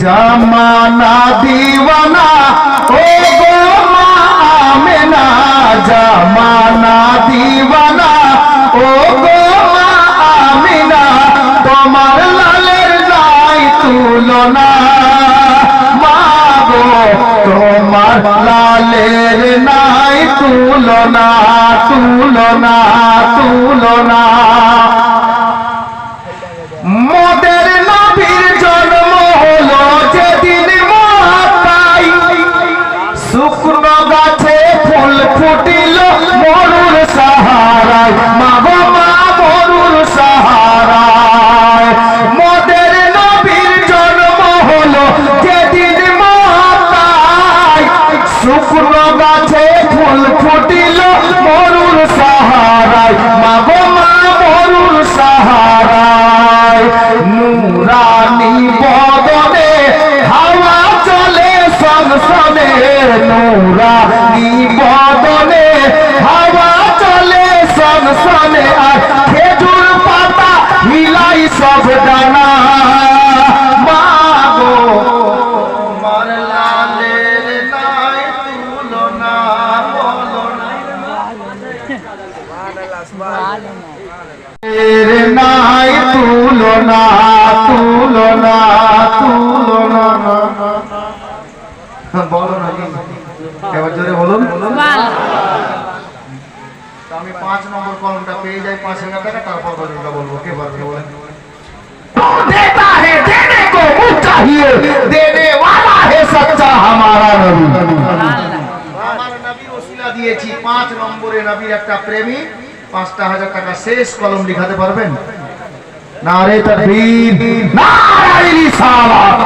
জামানা দিওয়ানা ও গো মা আমেনা, জামানা দিওয়ানা ও গো মা আমেনা, তোমার লালের নাই তুলনা, মা গো তোমার লালের নাই তুলনা, তুলনা, তুলনা। মোদের নবীর জন্ম হলো যেদিন মক্কায়, শুকনো গাছে ফুল ফুটিল মরুর সাহারায়, মা গো মা মরুর সাহারায়। মোদের নবীর জন্ম হলো যেদিন মক্কায়, শুকনো গাছে ফুল ফুটিল মরুর সাহারায়, মা গো মা মরুর সাহারায়। নুরানি বদনে হাওয়া চলে সংসদে, নুরানি বদনে হাওয়া চলে সংসদে, আর খেজুর পাতা হিলাই সব ডানা, মা গো তোমার লালের নাই তুলনা, বলো না নাই তুলনা, তুলনা, তুলনা। বলো না এবার জোরে বলুন। আমি 5 নম্বর কলমটা পেয়ে যাই 5,000 টাকা, তারপর বলবো কে পারবে বলেন। देता है देने को मुझ चाहिए, देने वाला है सच्चा हमारा नबी। আমার নবী ওসিলা দিয়েছি 5 নম্বরে নবীর একটা প্রেমী, 5,000 টাকা শেষ কলম লিখাতে পারবেন? নারে তাকবীর, নারে রিসালাত।